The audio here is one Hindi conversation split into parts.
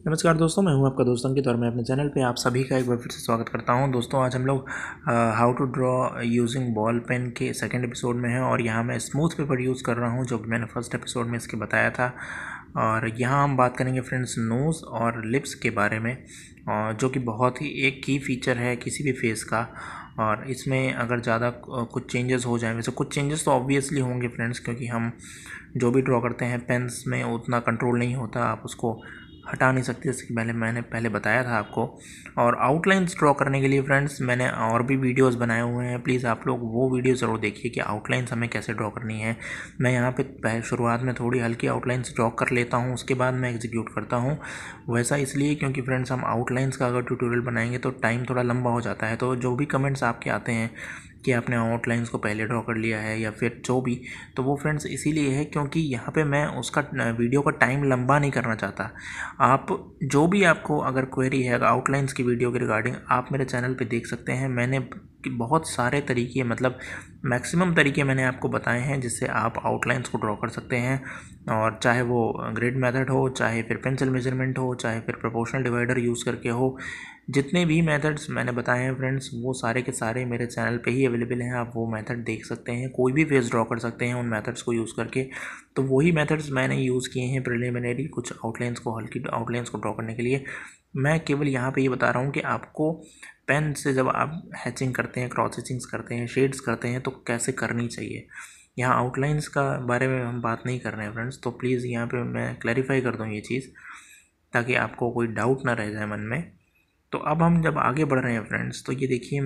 नमस्कार दोस्तों, मैं हूं आपका दोस्त अंकित और मैं अपने चैनल पे आप सभी का एक बार फिर से स्वागत करता हूं। दोस्तों आज हम लोग how to draw using ball pen के सेकंड एपिसोड में हैं और यहां मैं स्मूथ पेपर यूज़ कर रहा हूं जो कि मैंने फर्स्ट एपिसोड में इसके बताया था। और यहां हम बात करेंगे फ्रेंड्स नोज़ और लिप्स के बारे में, जो कि बहुत ही एक की फीचर है किसी भी फेस का। और इसमें अगर ज़्यादा कुछ चेंजेस हो जाएं, वैसे कुछ चेंजेस तो ऑब्वियसली होंगे फ्रेंड्स, क्योंकि हम जो भी ड्रॉ करते हैं पेन्स में उतना कंट्रोल नहीं होता, आप उसको हटा नहीं सकते, जैसे कि मैंने पहले बताया था आपको। और आउटलाइंस ड्रॉ करने के लिए फ्रेंड्स मैंने और भी वीडियोस बनाए हुए हैं, प्लीज़ आप लोग वो वीडियो ज़रूर देखिए कि आउटलाइंस हमें कैसे ड्रॉ करनी है। मैं यहाँ पे शुरुआत में थोड़ी हल्की आउटलाइंस ड्रॉ कर लेता हूँ, उसके बाद मैं एग्जीक्यूट करता हूँ। वैसा इसलिए क्योंकि फ्रेंड्स हम आउटलाइंस का अगर ट्यूटोरियल बनाएंगे तो टाइम थोड़ा लंबा हो जाता है। तो जो भी कमेंट्स आपके आते हैं कि आपने आउटलाइंस को पहले ड्रॉ कर लिया है या फिर जो भी, तो वो फ्रेंड्स इसीलिए है क्योंकि यहाँ पे मैं उसका वीडियो का टाइम लंबा नहीं करना चाहता। आप जो भी आपको अगर क्वेरी है आउटलाइंस की वीडियो के रिगार्डिंग, आप मेरे चैनल पे देख सकते हैं। मैंने बहुत सारे तरीके, मतलब मैक्सिमम तरीके मैंने आपको बताए हैं जिससे आप आउटलाइंस को ड्रॉ कर सकते हैं। और चाहे वो ग्रिड मेथड हो, चाहे फिर पेंसिल मेजरमेंट हो, चाहे फिर प्रोपोर्शनल डिवाइडर यूज़ करके हो, जितने भी मेथड्स मैंने बताए हैं फ्रेंड्स वो सारे के सारे मेरे चैनल पे ही अवेलेबल हैं। आप वो मेथड देख सकते हैं, कोई भी फेस ड्रॉ कर सकते हैं उन मेथड्स को यूज़ करके। तो वही मेथड्स मैंने यूज़ किए हैं प्रिलिमिनरी कुछ आउटलाइंस को, हल्की आउटलाइंस को ड्रॉ करने के लिए। मैं केवल यहाँ पे ये बता रहा हूँ कि आपको पेन से जब आप हैचिंग करते हैं, क्रॉस हैचिंग्स करते हैं, शेड्स करते हैं तो कैसे करनी चाहिए। यहाँ आउटलाइंस का बारे में हम बात नहीं कर रहे हैं फ्रेंड्स, तो प्लीज़ यहाँ पे मैं क्लैरिफाई कर दूँ ये चीज़, ताकि आपको कोई डाउट ना रह जाए मन में। तो अब हम जब आगे बढ़ रहे हैं फ्रेंड्स, तो ये देखिए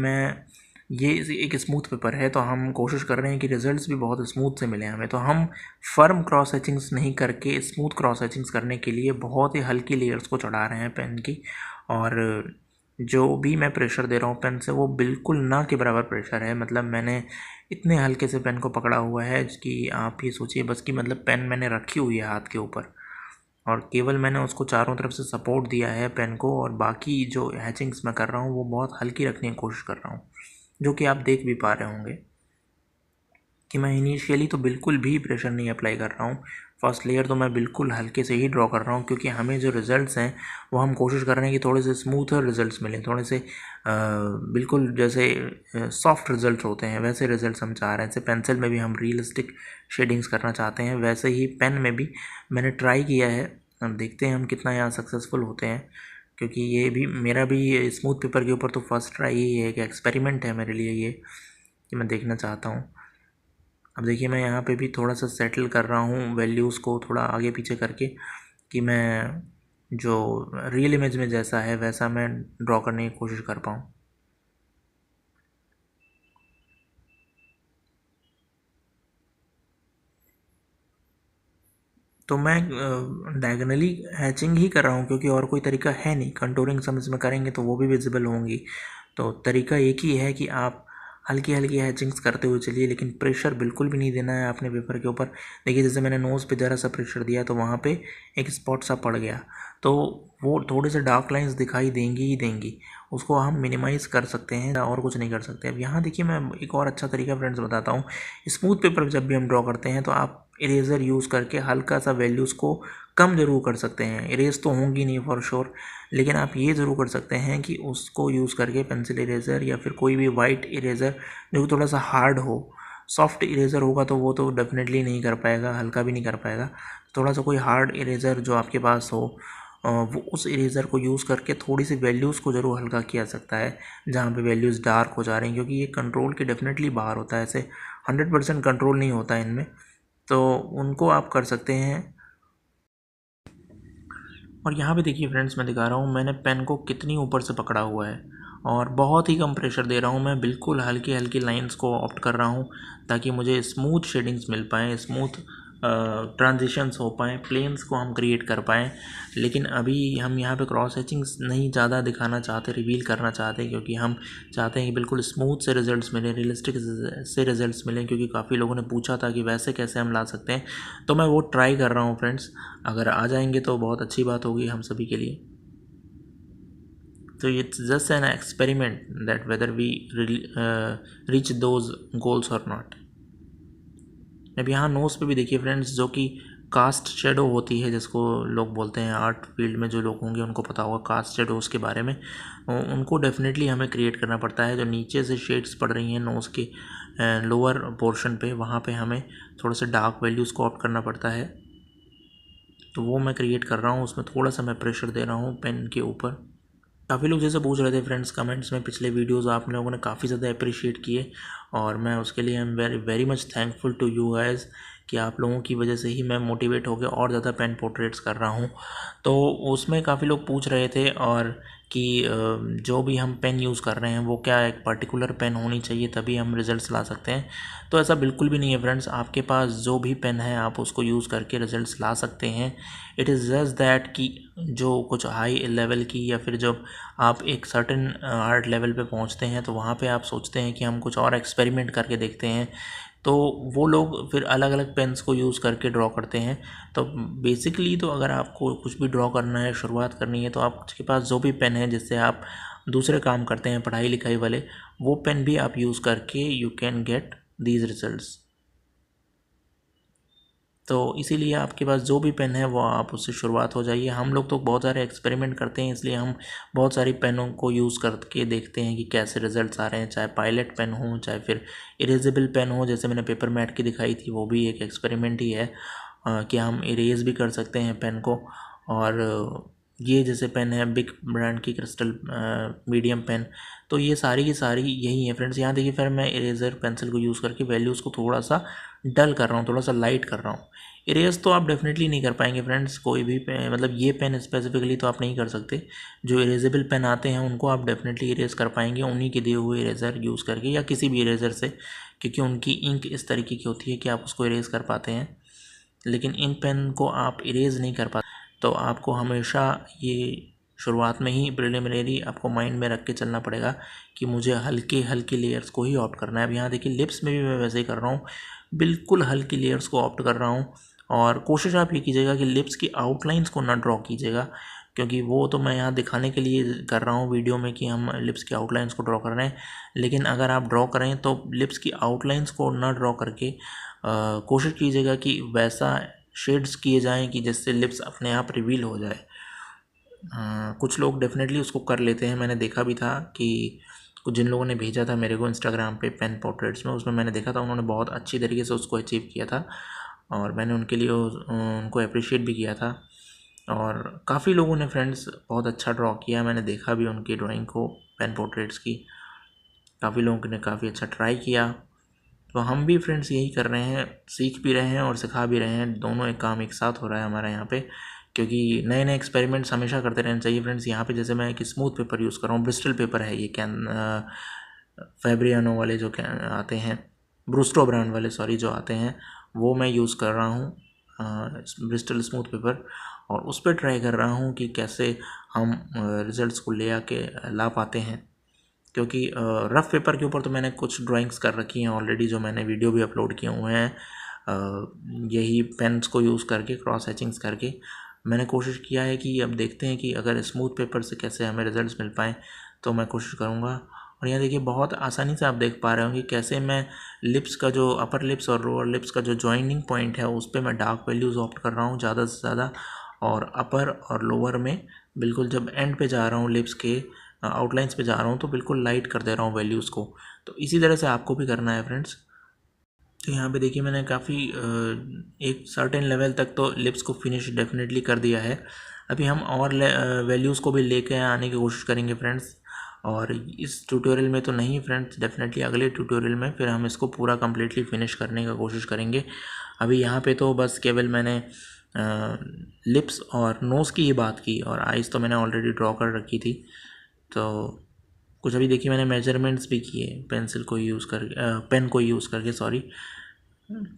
ये एक स्मूथ पेपर है, तो हम कोशिश कर रहे हैं कि रिजल्ट्स भी बहुत स्मूथ से मिले हमें। तो हम फर्म क्रॉस हैचिंग्स नहीं करके स्मूथ क्रॉस हैचिंग्स करने के लिए बहुत ही हल्की लेयर्स को चढ़ा रहे हैं पेन की। और जो भी मैं प्रेशर दे रहा हूँ पेन से वो बिल्कुल ना के बराबर प्रेशर है। मतलब मैंने इतने हल्के से पेन को पकड़ा हुआ है कि आप ये सोचिए बस कि मतलब पेन मैंने रखी हुई है हाथ के ऊपर और केवल मैंने उसको चारों तरफ से सपोर्ट दिया है पेन को, और बाकी जो हैचिंग्स मैं कर रहा हूँ वो बहुत हल्की रखने की कोशिश कर रहा हूँ, जो कि आप देख भी पा रहे होंगे कि मैं इनिशियली तो बिल्कुल भी प्रेशर नहीं अप्लाई कर रहा हूँ। फर्स्ट लेयर तो मैं बिल्कुल हल्के से ही ड्रॉ कर रहा हूँ, क्योंकि हमें जो रिज़ल्ट्स हैं वो हम कोशिश कर रहे हैं कि थोड़े से स्मूथर रिज़ल्ट्स मिलें, थोड़े से बिल्कुल जैसे सॉफ्ट रिज़ल्ट होते हैं वैसे रिज़ल्ट्स हम चाह रहे हैं। जैसे पेंसिल में भी हम रियलिस्टिक शेडिंग्स करना चाहते हैं, वैसे ही पेन में भी मैंने ट्राई किया है। अब देखते हैं हम कितना यहाँ सक्सेसफुल होते हैं, क्योंकि ये भी मेरा भी स्मूथ पेपर के ऊपर तो फर्स्ट ट्राई ही है, कि एक्सपेरिमेंट है मेरे लिए ये, कि मैं देखना चाहता हूँ। अब देखिए मैं यहाँ पे भी थोड़ा सा सेटल कर रहा हूँ वैल्यूज़ को थोड़ा आगे पीछे करके, कि मैं जो रियल इमेज में जैसा है वैसा मैं ड्रॉ करने की कोशिश कर पाऊँ। तो मैं डायगनली हैचिंग ही कर रहा हूँ, क्योंकि और कोई तरीका है नहीं। कंटूरिंग समझ में करेंगे तो वो भी विजिबल होंगी। तो तरीका एक ही है कि आप हल्की हल्की हैचिंग्स करते हुए चलिए, लेकिन प्रेशर बिल्कुल भी नहीं देना है आपने पेपर के ऊपर। देखिए जैसे मैंने नोज़ पे ज़रा सा प्रेशर दिया तो वहाँ पे एक स्पॉट सा पड़ गया, तो वो थोड़े से डार्क लाइंस दिखाई देंगी ही देंगी, उसको हम मिनिमाइज़ कर सकते हैं और कुछ नहीं कर सकते। अब यहाँ देखिए मैं एक और अच्छा तरीका फ्रेंड्स बताता हूँ। स्मूथ पेपर जब भी हम ड्रॉ करते हैं तो आप इरेज़र यूज़ करके हल्का सा वैल्यूज़ को कम ज़रूर कर सकते हैं। इरेज तो होंगी नहीं फॉर श्योर, लेकिन आप ये ज़रूर कर सकते हैं कि उसको यूज़ करके पेंसिल इरेज़र या फिर कोई भी वाइट इरेज़र जो थोड़ा सा हार्ड हो, सॉफ्ट इरेज़र होगा तो वो तो डेफिनेटली नहीं कर पाएगा, हल्का भी नहीं कर पाएगा। थोड़ा सा कोई हार्ड इरेज़र जो आपके पास हो, वो उस इरेज़र को यूज़ करके थोड़ी सी वैल्यूज़ को ज़रूर हल्का किया सकता है जहाँ पे वैल्यूज़ डार्क हो जा रही हैं, क्योंकि ये कंट्रोल के डेफिनेटली बाहर होता है। ऐसे 100% कंट्रोल नहीं होता है इनमें, तो उनको आप कर सकते हैं। और यहाँ पे देखिए फ्रेंड्स मैं दिखा रहा हूँ मैंने पेन को कितनी ऊपर से पकड़ा हुआ है और बहुत ही कम प्रेशर दे रहा हूँ। मैं बिल्कुल हल्की हल्की लाइंस को ऑप्ट कर रहा हूँ ताकि मुझे स्मूथ शेडिंग्स मिल पाएँ, स्मूथ ट्रांजिशंस हो पाएँ, प्लेन्स को हम क्रिएट कर पाएँ। लेकिन अभी हम यहाँ पे क्रॉस हैचिंग्स नहीं ज़्यादा दिखाना चाहते, रिवील करना चाहते, क्योंकि हम चाहते हैं कि बिल्कुल स्मूथ से रिजल्ट्स मिलें, रियलिस्टिक से रिजल्ट्स मिलें, क्योंकि काफ़ी लोगों ने पूछा था कि वैसे कैसे हम ला सकते हैं। तो मैं वो ट्राई कर रहा हूँ फ्रेंड्स, अगर आ जाएंगे तो बहुत अच्छी बात होगी हम सभी के लिए। तो it's just an experiment that whether we reach those goals और नॉट। अब यहाँ नोज़ पे भी देखिए फ्रेंड्स, जो कि कास्ट शेडो होती है, जिसको लोग बोलते हैं, आर्ट फील्ड में जो लोग होंगे उनको पता होगा कास्ट शेडोज़ के बारे में। उनको डेफिनेटली हमें क्रिएट करना पड़ता है। जो नीचे से शेड्स पड़ रही हैं नोज़ के लोअर पोर्शन पे, वहाँ पे हमें थोड़ा सा डार्क वैल्यूज़ को ऑप्ट करना पड़ता है। तो वो मैं क्रिएट कर रहा हूँ, उसमें थोड़ा सा मैं प्रेशर दे रहा हूँ पेन के ऊपर। काफ़ी लोग जैसे पूछ रहे थे फ्रेंड्स कमेंट्स में, पिछले वीडियोस आप लोगों ने काफ़ी ज़्यादा अप्रिशिएट किए, और मैं उसके लिए I am very very much thankful to you guys कि आप लोगों की वजह से ही मैं मोटिवेट होकर और ज़्यादा पेन पोर्ट्रेट्स कर रहा हूँ। तो उसमें काफ़ी लोग पूछ रहे थे और कि जो भी हम पेन यूज़ कर रहे हैं वो क्या एक पर्टिकुलर पेन होनी चाहिए तभी हम रिज़ल्ट्स ला सकते हैं। तो ऐसा बिल्कुल भी नहीं है फ्रेंड्स, आपके पास जो भी पेन है आप उसको यूज़ करके रिज़ल्ट्स ला सकते हैं। इट इज़ जस्ट दैट कि जो कुछ हाई लेवल की, या फिर जब आप एक सर्टेन आर्ट लेवल पे पहुंचते हैं तो वहाँ पे आप सोचते हैं कि हम कुछ और एक्सपेरिमेंट करके देखते हैं, तो वो लोग फिर अलग अलग पेन्स को यूज़ करके ड्रॉ करते हैं। तो बेसिकली तो अगर आपको कुछ भी ड्रॉ करना है, शुरुआत करनी है, तो आपके पास जो भी पेन है जिससे आप दूसरे काम करते हैं पढ़ाई लिखाई वाले, वो पेन भी आप यूज़ करके you can get these results. तो इसीलिए आपके पास जो भी पेन है वो आप उससे शुरुआत हो जाइए। हम लोग तो बहुत सारे एक्सपेरिमेंट करते हैं, इसलिए हम बहुत सारी पेनों को यूज़ करके देखते हैं कि कैसे रिजल्ट्स आ रहे हैं, चाहे पायलट पेन हो, चाहे फिर इरेजेबल पेन हो, जैसे मैंने पेपर मैट की दिखाई थी, वो भी एक एक्सपेरिमेंट ही है कि हम इरेज भी कर सकते हैं पेन को। और ये जैसे पेन है बिग ब्रांड की क्रिस्टल मीडियम पेन, तो ये सारी की सारी यही है फ्रेंड्स। यहाँ देखिए, फिर मैं इरेज़र पेंसिल को यूज़ करके वैल्यूज़ को थोड़ा सा डल कर रहा हूँ, थोड़ा सा लाइट कर रहा हूँ। इरेज तो आप डेफिनेटली नहीं कर पाएंगे फ्रेंड्स, कोई भी पेन, मतलब ये पेन स्पेसिफिकली तो आप नहीं कर सकते। जो इरेजेबल पेन आते हैं उनको आप डेफिनेटली इरेज कर पाएंगे उन्हीं के दिए हुए इरेज़र यूज़ करके, या किसी भी इरेज़र से, क्योंकि उनकी इंक इस तरीके की होती है कि आप उसको इरेज कर पाते हैं। लेकिन इन पेन को आप इरेज नहीं कर पाते, तो आपको हमेशा ये शुरुआत में ही प्रिलिमिनरी आपको माइंड में रख के चलना पड़ेगा कि मुझे हल्के हल्के लेयर्स को ही ऑप्ट करना है। अब यहाँ देखिए, लिप्स में भी मैं वैसे ही कर रहा हूँ, बिल्कुल हल्की लेयर्स को ऑप्ट कर रहा हूँ। और कोशिश आप ये कीजिएगा कि लिप्स की आउटलाइंस को ना ड्रॉ कीजिएगा, क्योंकि वो तो मैं यहाँ दिखाने के लिए कर रहा हूँ वीडियो में कि हम लिप्स की आउटलाइंस को ड्रॉ कर रहे हैं। लेकिन अगर आप ड्रॉ करें तो लिप्स की आउटलाइंस को ना ड्रॉ करके कोशिश कीजिएगा कि वैसा शेड्स किए जाएं कि जिससे लिप्स अपने आप रिवील हो जाए। कुछ लोग डेफिनेटली उसको कर लेते हैं, मैंने देखा भी था कि कुछ जिन लोगों ने भेजा था मेरे को इंस्टाग्राम पे पेन पोर्ट्रेट्स में, उसमें मैंने देखा था उन्होंने बहुत अच्छी तरीके से उसको अचीव किया था, और मैंने उनके लिए उनको अप्रिशिएट भी किया था। और काफ़ी लोगों ने फ्रेंड्स बहुत अच्छा ड्रॉ किया, मैंने देखा भी उनकी ड्राइंग को पेन पोर्ट्रेट्स की। काफ़ी लोगों ने काफ़ी अच्छा ट्राई किया। तो हम भी फ्रेंड्स यही कर रहे हैं, सीख भी रहे हैं और सिखा भी रहे हैं, दोनों एक काम एक साथ हो रहा है हमारे यहाँ पे, क्योंकि नए नए एक्सपेरिमेंट्स हमेशा करते रहना चाहिए फ्रेंड्स। यहाँ पे जैसे मैं एक स्मूथ पेपर यूज़ कर रहा हूँ, ब्रिस्टल पेपर है ये, फैब्रियानो वाले जो आते हैं, ब्रूस्टो ब्रांड वाले सॉरी जो आते हैं, वो मैं यूज़ कर रहा हूँ, ब्रिस्टल स्मूथ पेपर। और उस पर ट्राई कर रहा हूँ कि कैसे हम रिज़ल्ट्स को ले आके ला पाते हैं, क्योंकि रफ़ पेपर के ऊपर तो मैंने कुछ ड्राइंग्स कर रखी हैं ऑलरेडी, जो मैंने वीडियो भी अपलोड किए हुए हैं। यही पेन्स को यूज़ करके, क्रॉस हैचिंग्स करके मैंने कोशिश किया है कि अब देखते हैं कि अगर स्मूथ पेपर से कैसे हमें रिजल्ट्स मिल पाएँ, तो मैं कोशिश करूँगा। और यहाँ देखिए, बहुत आसानी से आप देख पा रहे होंगे कैसे मैं लिप्स का जो अपर लिप्स और लोअर लिप्स का जो जॉइनिंग पॉइंट है उस पर मैं डार्क वैल्यूज़ ऑप्ट कर रहा हूँ ज़्यादा से ज़्यादा, और अपर और लोअर में बिल्कुल जब एंड पे जा रहा हूँ, लिप्स के आउटलाइंस पे जा रहा हूँ, तो बिल्कुल लाइट कर दे रहा हूँ वैल्यूज़ को। तो इसी तरह से आपको भी करना है फ्रेंड्स। तो यहाँ पे देखिए, मैंने काफ़ी एक सर्टेन लेवल तक तो लिप्स को फिनिश डेफिनेटली कर दिया है। अभी हम और वैल्यूज़ को भी लेके आने की कोशिश करेंगे फ्रेंड्स, और इस ट्यूटोरियल में तो नहीं फ्रेंड्स, डेफिनेटली अगले ट्यूटोरियल में फिर हम इसको पूरा कम्प्लीटली फिनिश करने का कोशिश करेंगे। अभी यहाँ पे तो बस केवल मैंने लिप्स और नोज़ की ही बात की, और आइज़ तो मैंने ऑलरेडी ड्रॉ कर रखी थी। तो कुछ अभी देखिए मैंने मेजरमेंट्स भी किए पेंसिल को यूज़ करके, पेन को यूज़ करके सॉरी।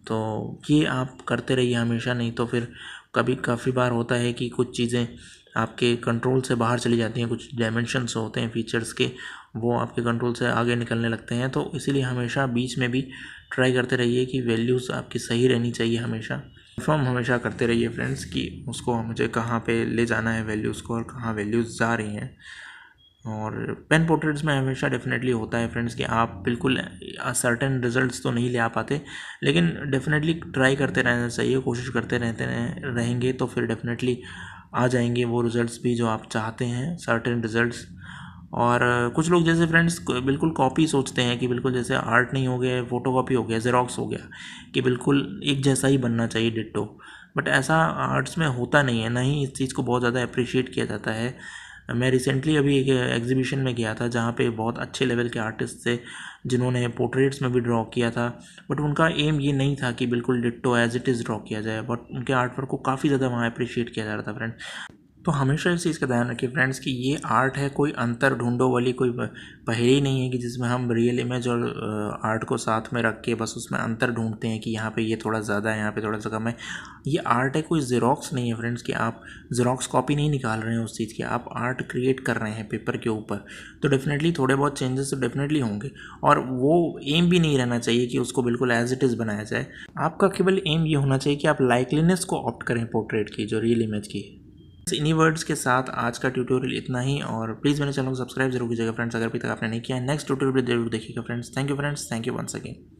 तो ये आप करते रहिए हमेशा, नहीं तो फिर कभी काफ़ी बार होता है कि कुछ चीज़ें आपके कंट्रोल से बाहर चली जाती हैं, कुछ डायमेंशंस होते हैं फीचर्स के, वो आपके कंट्रोल से आगे निकलने लगते हैं। तो इसीलिए हमेशा बीच में भी ट्राई करते रहिए कि वैल्यूज़ आपकी सही रहनी चाहिए, हमेशा कंफर्म हमेशा करते रहिए फ्रेंड्स कि उसको मुझे कहाँ पे ले जाना है वैल्यूज़ को, और कहाँ वैल्यूज़ जा रही हैं। और पेन पोर्ट्रेट्स में हमेशा डेफिनेटली होता है फ्रेंड्स कि आप बिल्कुल सर्टेन रिजल्ट्स तो नहीं ले आ पाते, लेकिन डेफिनेटली ट्राई करते रहना चाहिए, कोशिश करते रहेंगे तो फिर डेफिनेटली आ जाएंगे वो रिजल्ट्स भी जो आप चाहते हैं, सर्टेन रिजल्ट्स। और कुछ लोग जैसे फ्रेंड्स बिल्कुल कॉपी सोचते हैं कि बिल्कुल जैसे आर्ट नहीं हो गया, फ़ोटो कॉपी हो गया, ज़ेरॉक्स हो गया, कि बिल्कुल एक जैसा ही बनना चाहिए डिट्टो। बट ऐसा आर्ट्स में होता नहीं है, ना ही इस चीज़ को बहुत ज़्यादा अप्रिशिएट किया जाता है। मैं रिसेंटली अभी एक एग्जीबिशन में गया था जहाँ पे बहुत अच्छे लेवल के आर्टिस्ट थे जिन्होंने पोर्ट्रेट्स में भी ड्रॉ किया था, बट उनका एम ये नहीं था कि बिल्कुल ditto as it is draw किया जाए, बट उनके आर्ट वर्क को काफ़ी ज़्यादा वहाँ अप्रिशिएट किया जा रहा था फ्रेंड। तो हमेशा इस चीज़ का ध्यान रखिए फ्रेंड्स कि ये आर्ट है, कोई अंतर ढूंढो वाली कोई पहेली नहीं है कि जिसमें हम रियल इमेज और आर्ट को साथ में रख के बस उसमें अंतर ढूंढते हैं कि यहाँ पे ये थोड़ा ज़्यादा है, यहाँ पे थोड़ा सा कम है। ये आर्ट है, कोई ज़ेरॉक्स नहीं है फ्रेंड्स कि आप ज़ेरॉक्स कॉपी नहीं निकाल रहे हैं उस चीज़ की, आप आर्ट क्रिएट कर रहे हैं पेपर के ऊपर। तो डेफिनेटली थोड़े बहुत चेंजेस तो डेफिनेटली होंगे, और वो एम भी नहीं रहना चाहिए कि उसको बिल्कुल एज इट इज़ बनाया जाए। आपका केवल एम ये होना चाहिए कि आप लाइकलीनेस को ऑप्ट करें पोर्ट्रेट की, जो रियल इमेज की। इन्हीं वर्ड्स के साथ आज का ट्यूटोरियल इतना ही, और प्लीज़ मेरे चैनल को सब्सक्राइब जरूर कीजिएगा फ्रेंड्स अगर अभी तक आपने नहीं किया है। नेक्स्ट ट्यूटोरियल जरूर देखिएगा friends. Thank you friends, thank you once again.